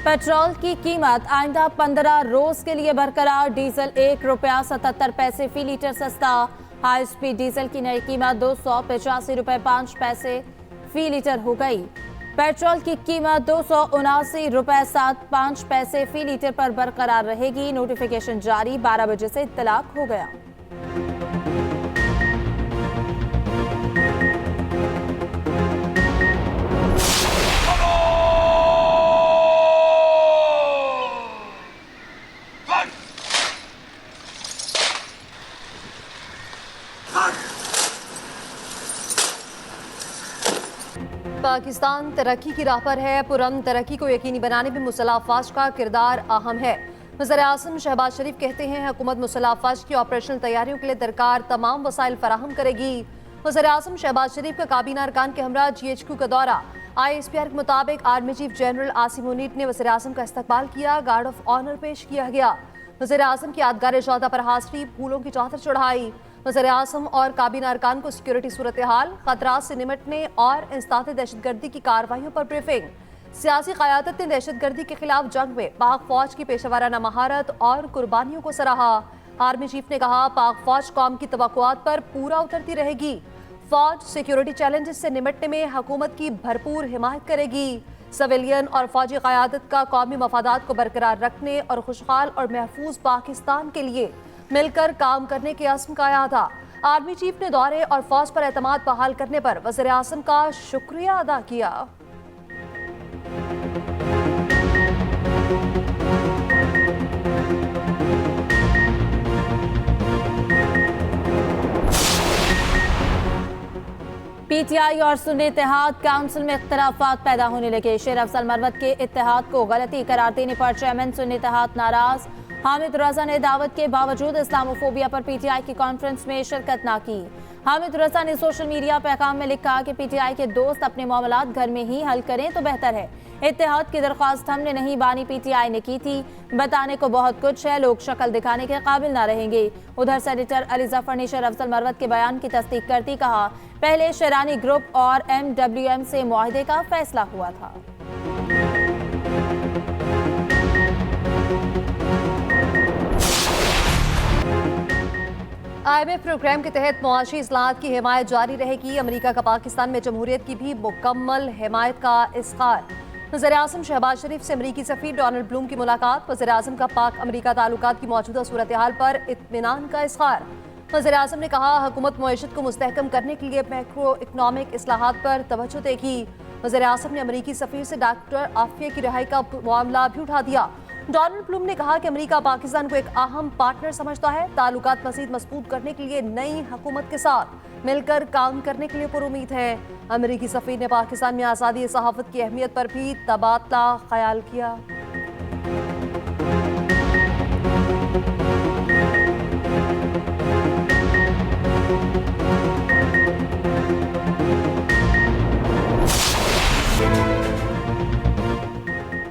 Petrol की कीमत आइंदा 15 रोज के लिए बरकरार। डीजल ₹1.77 फी लीटर सस्ता। हाई स्पीड डीजल की नई कीमत ₹285.05 फी लीटर हो गई। पेट्रोल की कीमत ₹279.75 फी लीटर पर बरकरार रहेगी। नोटिफिकेशन जारी 12 बजे से इत्तलाक हो गया। पाकिस्तान तरक्की की राह पर है। पुरअमन तरक्की को यकीनी बनाने में मुसल्लह अफवाज का किरदार अहम है। वज़ीर-ए-आज़म शहबाज शरीफ कहते हैं हुकूमत मुसल्लह अफवाज की ऑपरेशनल तैयारियों के लिए दरकार तमाम वसाइल फराहम करेगी। वज़ीर-ए-आज़म शहबाज शरीफ का काबीना अरकान के हमरा GHQ का दौरा। ISPR के मुताबिक army chief general Asim Munir ने वज़ीर-ए-आज़म का इस्तकबाल किया। गार्ड ऑफ ऑनर पेश किया गया। वज़ीर-ए-आज़म की यादगार शोहदा पर हाज़री, फूलों की चादर चढ़ाई। वज़ीर-ए-आज़म और काबीना अरकान को सिक्योरिटी सूरत हाल, खतरात से निमटने और इंसदाद दहशतगर्दी की कार्रवाइयों पर ब्रीफिंग। सियासी क़यादत ने दहशतगर्दी के खिलाफ जंग में पाक फौज की पेशेवराना महारत और कुर्बानियों को सराहा। आर्मी चीफ ने कहा पाक फौज कौम की तवक्कुआत पर पूरा उतरती रहेगी। फौज सिक्योरिटी चैलेंजेस से निमटने में हुकूमत की भरपूर हिमायत करेगी। सिविलियन और फौजी क़यादत का कौमी मफादात को बरकरार रखने और खुशहाल और महफूज पाकिस्तान के लिए मिलकर काम करने के अज़्म का इरादा। आर्मी चीफ ने दौरे और फौज पर एतमाद बहाल करने पर वज़ीर-ए-आज़म का शुक्रिया अदा किया। PTI और सुन्नी इत्तेहाद काउंसिल में इख्तिलाफात पैदा होने लगे। शेर अफजल मरवत के इत्तेहाद को गलती करार देने पर चेयरमैन सुन्नी इत्तेहाद नाराज। हामिद रजा ने दावत के बावजूद इस्लामोफोबिया पर PTI की कॉन्फ्रेंस में शिरकत ना की। हामिद रजा ने सोशल मीडिया पैगाम में लिखा कि PTI के दोस्त अपने मामलात घर में ही हल करें तो बेहतर है। इत्तेहाद की दरख्वास्त हमने नहीं बानी PTI ने की थी। बताने को बहुत कुछ है, लोग शक्ल दिखाने के काबिल ना रहेंगे। उधर सेनेटर अली जफर ने शेर अफजल मरवत के बयान की तस्दीक करती कहा पहले शेरानी ग्रुप और MWM से मुआहदे का फैसला हुआ था। IMF प्रोग्राम के तहत मुआशी इस्लाहात की हिमायत जारी रहेगी। अमेरिका का पाकिस्तान में जमहूरियत की भी मुकम्मल हिमायत का इज़हार। वज़ीर-ए-आज़म शहबाज शरीफ से अमरीकी सफ़ीर डोनाल्ड ब्लूम की मुलाकात। वज़ीर-ए-आज़म का पाक अमरीका ताल्लुकात की मौजूदा सूरत हाल पर इत्मीनान का इज़हार। वज़ीर-ए-आज़म ने कहा हुकूमत मईशत को मुस्तहकम करने के लिए मैक्रो इकनॉमिक इस्लाहात पर तवज्जो देगी। वज़ीर-ए-आज़म ने अमरीकी सफ़ीर से डॉक्टर आफिया की रिहाई का मामला भी उठा दिया। डोनाल्ड ब्लूम ने कहा कि अमेरिका पाकिस्तान को एक अहम पार्टनर समझता है। ताल्लुकात मज़ीद मजबूत करने के लिए नई हुकूमत के साथ मिलकर काम करने के लिए पुरुमीद है। अमेरिकी सफ़ीर ने पाकिस्तान में आज़ादी सहाफ़त की अहमियत पर भी तबादला ख्याल किया।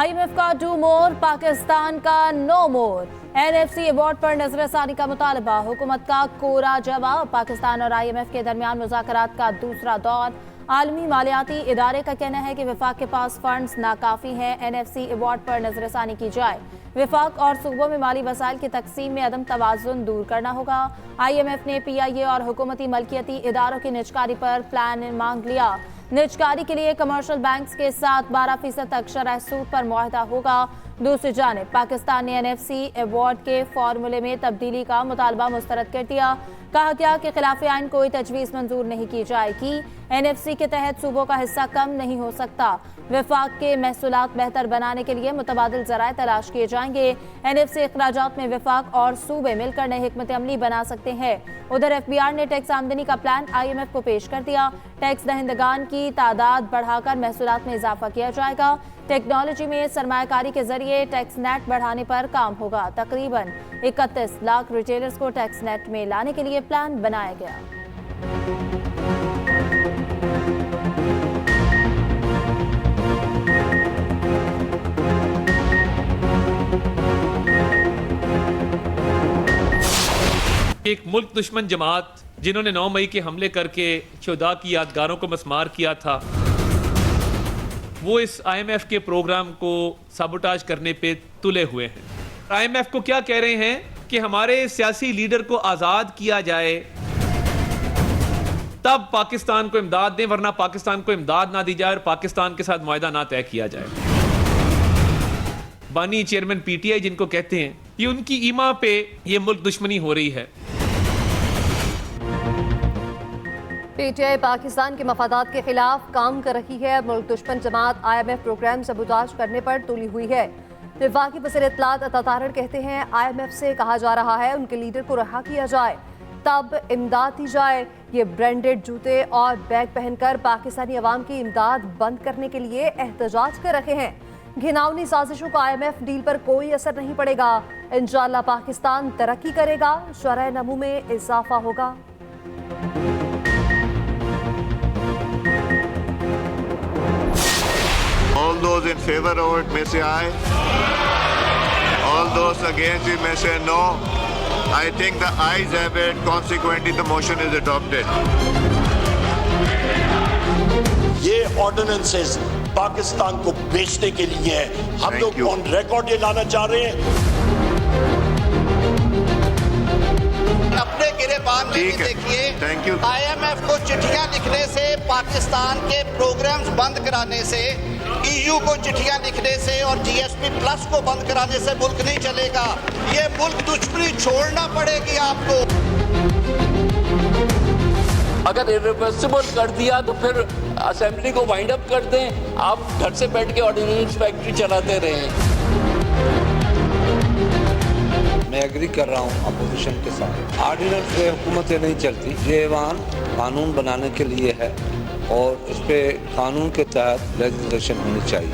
IMF का डू मोर, पाकिस्तान का नो मोर। NFC अवार्ड पर नजरसानी का मुतालबा, हुकूमत का कोरा जवाब। पाकिस्तान और IMF के दरमियान मुज़ाकरात का दूसरा दौर। आलमी मालियाती इदारे का कहना है कि वफाक के पास फंड्स नाकाफी हैं। NFC अवार्ड पर नजरसानी की जाए। वफाक और सूबों में माली वसाइल की तकसीम में अदम तवाज़ुन दूर करना होगा। IMF ने PIA और हुकूमती मलकियती इदारों की निजकारी पर प्लान मांग लिया। निजकारी के लिए कमर्शियल बैंक्स के साथ 12% तक शरह सूद पर मुआहदा होगा। दूसरी जानिब पाकिस्तान ने NFC अवार्ड के फॉर्मूले में तब्दीली का मुतालबा मुस्तरद कर दिया। कहा गया कि खिलाफ आइन कोई तजवीज़ मंजूर नहीं की जाएगी। NFC के तहत सूबों का हिस्सा कम नहीं हो सकता। वफाक के महसूलात बेहतर बनाने के लिए मुतबादिल ज़राए तलाश किए जाएंगे। NFC अखराजात में वफाक और सूबे मिलकर नई हिकमत अमली बना सकते हैं। उधर FBR ने टैक्स आमदनी का प्लान IMF को पेश कर दिया। टैक्स दहिंदगान की तादाद बढ़ाकर महसूलात में इजाफा किया जाएगा। टेक्नोलॉजी में सरमायाकारी के जरिए टैक्स नेट बढ़ाने पर काम होगा। तकरीबन 31 लाख रिटेलर्स को टैक्स नेट में लाने के लिए प्लान बनाया गया। एक मुल्क दुश्मन जमात जिन्होंने 9 मई के हमले करके शुहदा की यादगारों को मस्मार किया था, वो इस IMF के प्रोग्राम को साबोटाज करने पे तुले हुए हैं। IMF को क्या कह रहे हैं कि हमारे सियासी लीडर को आज़ाद किया जाए, तब पाकिस्तान को इमदाद दें, वरना पाकिस्तान को इमदाद ना दी जाए और पाकिस्तान के साथ मुआहदा ना तय किया जाए। बानी चेयरमैन PTI जिनको कहते हैं, ये उनकी ईमा पे ये मुल्क दुश्मनी हो रही है। PTI पाकिस्तान के मफादात के खिलाफ काम कर रही है। मुल्क दुश्मन जमात IMF प्रोग्राम सबूताज करने पर तुली हुई है। वफाकी वज़ीर इत्तलात अता तारड़ कहते हैं IMF से कहा जा रहा है उनके लीडर को रहा किया जाए, तब इमदाद दी जाए। ये ब्रांडेड जूते और बैग पहनकर पाकिस्तानी अवाम की इमदाद बंद करने के लिए एहतजाज कर रहे हैं। घिनौनी साजिशों का IMF डील पर कोई असर नहीं पड़ेगा। इंशाअल्लाह पाकिस्तान तरक्की करेगा, शरह नमू में इजाफा होगा। All those in favor of it may say aye. All those against it may say no. I think the ayes have it. Consequently, the motion is adopted. ये ऑर्डिनेंसेस पाकिस्तान को बेचने के लिए है। हम Thank लोग you. ऑन रिकॉर्ड ये लाना चाह रहे हैं। अपने गिरेबान में भी ठीक है। देखिए, Thank you. IMF को चिट्ठियां लिखने से, पाकिस्तान के प्रोग्राम्स बंद कराने से, EU को चिट्ठियां लिखने से और GSP प्लस को बंद कराने से मुल्क नहीं चलेगा। ये मुल्क दुश्मनी छोड़ना पड़ेगी आपको। अगर इरिवर्सिबल कर दिया तो फिर असेंबली को वाइंड अप कर दें। आप घर से बैठ के ऑर्डिनेंस फैक्ट्री चलाते रहें। मैं एग्री कर रहा हूँ अपोजिशन के साथ। ऑर्डिनेंस से हुकूमतें नहीं चलती। ये ऐवान कानून बनाने के लिए है और इस पे कानून के तहत लेजिस्लेशन होनी चाहिए।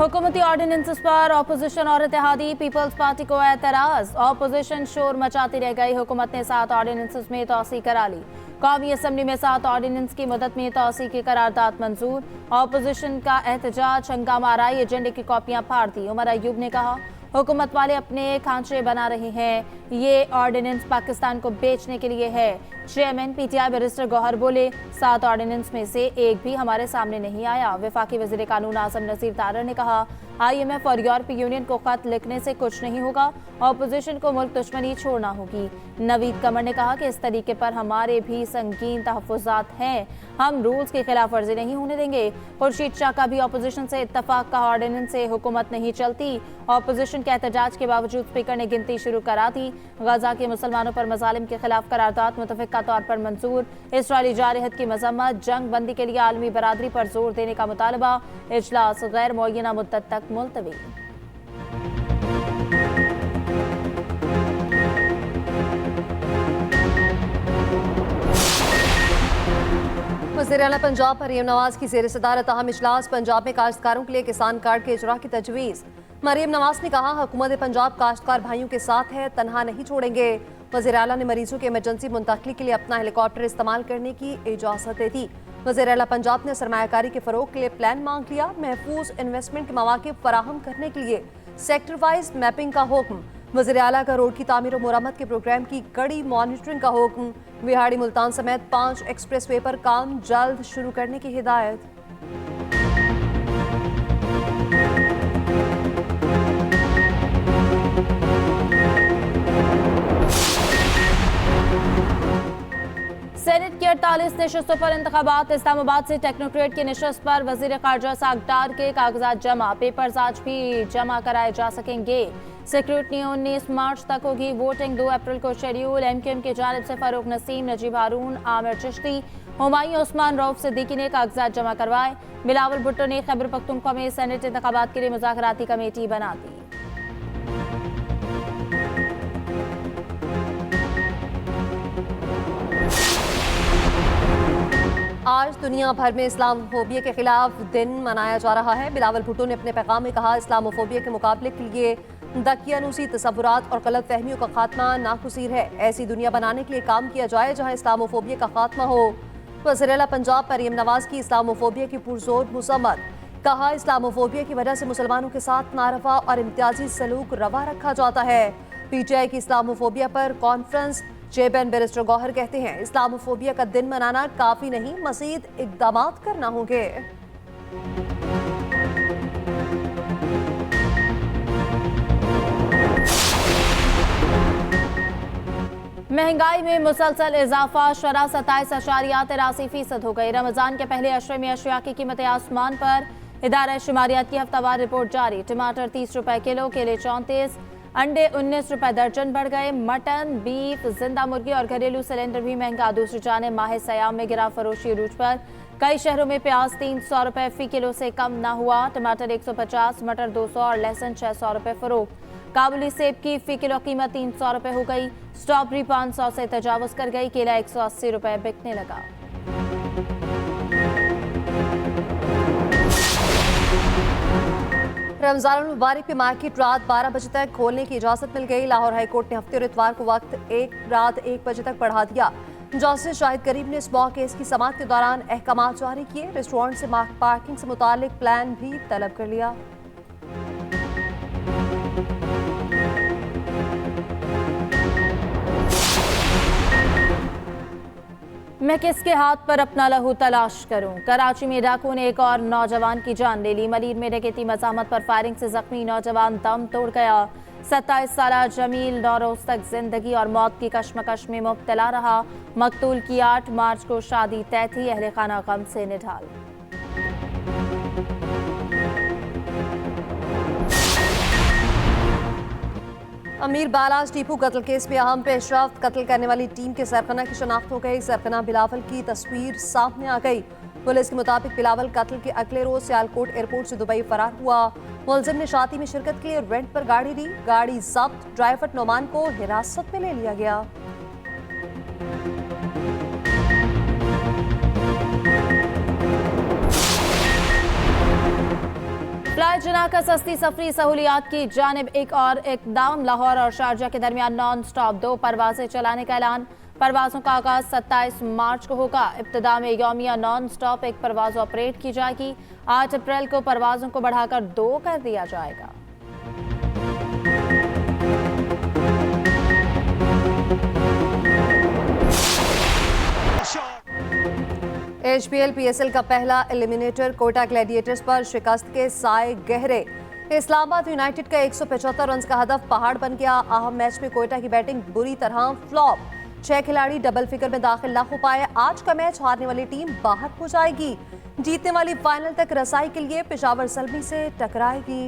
हुकूमती ऑर्डिनेंसेस पर अपोजिशन और इत्तेहादी पीपल्स पार्टी को एतराज। अपोजिशन शोर मचाती रह गई। हुकूमत ने 7 ऑर्डिनेंसेस में तौसीक करा ली। कौमी असम्बली में 7 ऑर्डिनेंस की मदद में तौसीक की करारदाद मंजूर। अपोजिशन का एहतजाज, हंगामा आराई, एजेंडे की कॉपियां फाड़ दी। उमर अयूब ने कहा हुकूमत वाले अपने खांचे बना रहे हैं। ये ऑर्डिनेंस पाकिस्तान को बेचने के लिए है। चेयरमैन PTI बैरिस्टर गौहर बोले 7 ऑर्डिनेंस में से एक भी हमारे सामने नहीं आया। वफाकी वज़ीर कानून आज़म नज़ीर तारड़ ने कहा IMF और यूरोपीय यूनियन को खत लिखने से कुछ नहीं होगा, अपोजिशन को मुल्क दुश्मनी छोड़ना होगी। नवीद कमर ने कहा कि इस तरीके पर हमारे भी संगीन तहफ़्फ़ुज़ात हैं, हम रूल्स की खिलाफ वर्जी नहीं होने देंगे। खुर्शीद शाह का भी अपोजिशन से इत्तफाक का ऑर्डिनेंस से हुकूमत नहीं चलती। अपोजिशन के एहतजाज के बावजूद स्पीकर ने गिनती शुरू करा दी। गजा के मुसलमानों पर मजालिम के खिलाफ करारदाद मुतफ़िक़ा तौर पर मंजूर। इसराइली जारहत की मजम्मत, जंग बंदी के लिए आलमी बरादरी पर जोर देने का मुतालबा। इजलास गैर मुअय्यना मुद्दत तक मुलतवी। वज़ीर आला पंजाब मरीम नवाज की ज़ेर सदारत अहम इजलास। पंजाब में काश्तकारों के लिए किसान कार्ड के इजरा की तजवीज़। मरीम नवाज ने कहा हुकूमत पंजाब काश्तकार भाइयों के साथ है, तनहा नहीं छोड़ेंगे। वज़ीर आला ने मरीजों के इमरजेंसी मुंतकली के लिए अपना हेलीकॉप्टर इस्तेमाल करने की इजाज़त दे दी। वज़ीर आला पंजाब ने सरमायाकारी के फ़रोग के लिए प्लान मांग लिया। महफूज इन्वेस्टमेंट के मौके फराहम करने के लिए सेक्टर वाइज मैपिंग का हुक्म। वज़ीर आला का रोड की तामीर और मुरम्मत के प्रोग्राम की कड़ी मॉनिटरिंग का हुक्म। विहाड़ी मुल्तान समेत 5 एक्सप्रेस वे पर काम जल्द शुरू करने की हिदायत। सेनेट की 48 नशस्तों पर इंतखाबात। इस्लामाबाद से टेक्नोक्रेट की नशस्त पर वजीर खारजा सागडार के कागजात जमा। पेपर्स आज भी जमा कराए जा सकेंगे। सिक्योरिटी 19 मार्च तक होगी वोटिंग। 2 अप्रैल को शेड्यूल। MQM की जानिब से फारूक नसीम, नजीब हारून, आमिर चिश्ती, हुमायूं उस्मान, रऊफ सिद्दीकी ने कागजात जमा करवाए। बिलावल भुट्टो ने खैबर पख्तूनख्वा में सेनेट इंतखाबात के लिए मुज़ाकराती कमेटी बना दी। आज दुनिया भर में इस्लामोफोबिया के खिलाफ दिन मनाया जा रहा है। बिलावल भुट्टो ने अपने पैगाम में कहा इस्लामोफोबिया के मुकाबले के लिए दकियानूसी तसव्वुरात और गलत फहमियों का खात्मा नागुज़ीर है। ऐसी दुनिया बनाने के लिए काम किया जाए जहां इस्लामोफोबिया का खात्मा हो। वज़ीर आला पंजाब मरीम नवाज की इस्लामोफोबिया की पुरजोर मज़म्मत। कहा इस्लामोफोबिया की वजह से मुसलमानों के साथ नारवा और इम्तियाजी सलूक रवा रखा जाता है। PTI की इस्लामोफोबिया पर कॉन्फ्रेंस चेयरमैन बैरिस्टर गौहर कहते हैं इस्लामोफोबिया का दिन मनाना काफी नहीं, मजीद इकदाम करना होंगे। महंगाई में मुसलसल इजाफा, शरह 27.83% हो गई। रमजान के पहले अशरे में अशिया की कीमतें आसमान पर। इदारा शुमारियात की हफ्तावार रिपोर्ट जारी। टमाटर 30 रुपए किलो, केले 34, अंडे 19 रुपए दर्जन बढ़ गए। मटन, बीफ, जिंदा मुर्गी और घरेलू सिलेंडर भी महंगा। दूसरी जानिब माह सयाम में गिरा फरोशी अरूज पर। कई शहरों में प्याज 300 रुपए फी किलो से कम न हुआ। टमाटर 150, मटर 200 और लहसुन 600 रुपए फरोख्त। काबुली सेब की फी किलो कीमत 300 रुपए हो गई। स्ट्रॉबेरी 500 से तजावुज कर गई। केला 180 रुपए बिकने लगा। रमजान मुबारक में मार्केट रात 12 बजे तक खोलने की इजाजत मिल गई। लाहौर हाईकोर्ट ने हफ्ते और इतवार को वक्त रात 1 बजे तक बढ़ा दिया। जस्टिस शाहिद करीम ने इस मौके केस की समाअत के दौरान अहकाम जारी किए। रेस्टोरेंट से पार्किंग से मुतालिक प्लान भी तलब कर लिया। मैं किसके हाथ पर अपना लहू तलाश करूं? कराची में डाकू ने एक और नौजवान की जान ले ली। मलीर में डकैती मज़ाहमत पर फायरिंग से जख्मी नौजवान दम तोड़ गया। 27 साला जमील 9 रोज तक जिंदगी और मौत की कश्मकश में मुब्तला रहा। मकतूल की 8 मार्च को शादी तय थी। अहले खाना गम से निढाल। अमीर बालाज टीपू कत्ल केस में अहम पेशरफ्त। कत्ल करने वाली टीम के सरगना की शनाख्त हो गई। सरगना बिलावल की तस्वीर सामने आ गई। पुलिस के मुताबिक बिलावल कत्ल के अगले रोज सियालकोट एयरपोर्ट से दुबई फरार हुआ। मुलजिम ने शादी में शिरकत के लिए रेंट पर गाड़ी दी। गाड़ी जब्त। ड्राइवर नोमान को हिरासत में ले लिया गया। फ्लाई जना का सस्ती सफरी सहूलियात की जानिब एक और इकदाम। लाहौर और शारजा के दरमियान नॉन स्टॉप 2 परवाजें चलाने का ऐलान। परवाजों का आगाज 27 मार्च को होगा। इब्तिदा में यौमिया नॉन स्टॉप 1 परवाज ऑपरेट की जाएगी। 8 अप्रैल को परवाजों को बढ़ाकर 2 कर दिया जाएगा। HPL PSL का पहला एलिमिनेटर कोटा ग्लैडिएटर्स पर शिकस्त के साए गहरे। इस्लामाबाद यूनाइटेड का 175 रन का हदफ पहाड़ बन गया। अहम मैच में कोयटा की बैटिंग बुरी तरह फ्लॉप। 6 खिलाड़ी डबल फिगर में दाखिल न हो पाए। आज का मैच हारने वाली टीम बाहर हो जाएगी। जीतने वाली फाइनल तक रसाई के लिए पेशावर सल्मी से टकराएगी।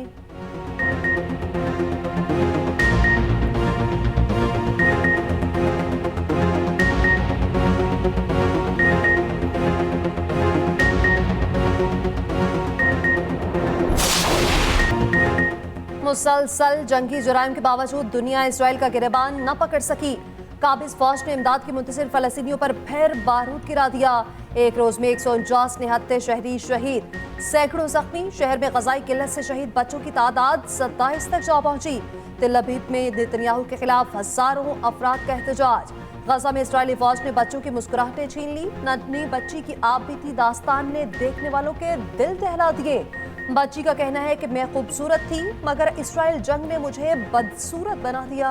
मुसलसल जंगी जुराइम के बावजूद दुनिया इसराइल का गिरबान न पकड़ सकी। काबिज फौज ने इमदाद के मुंतसिर फलस्तीनियों पर फिर बारूद गिरा दिया। एक रोज में 149 निहत्ते शहरी शहीद, सैकड़ों जख्मी। शहर में गजाई किल्लत से शहीद बच्चों की तादाद 27 तक जा पहुंची। तिल अबीब में नेतन्याहू के खिलाफ हजारों अफराद का एहतजाज। गजा में इस्राइली फौज ने बच्चों की मुस्कुराहटें छीन ली। नन्ही बच्ची की आप बीती दास्तान ने देखने वालों के दिल दहला दिए। बच्ची का कहना है कि मैं खूबसूरत थी मगर इस्राइल जंग ने मुझे बदसूरत बना दिया।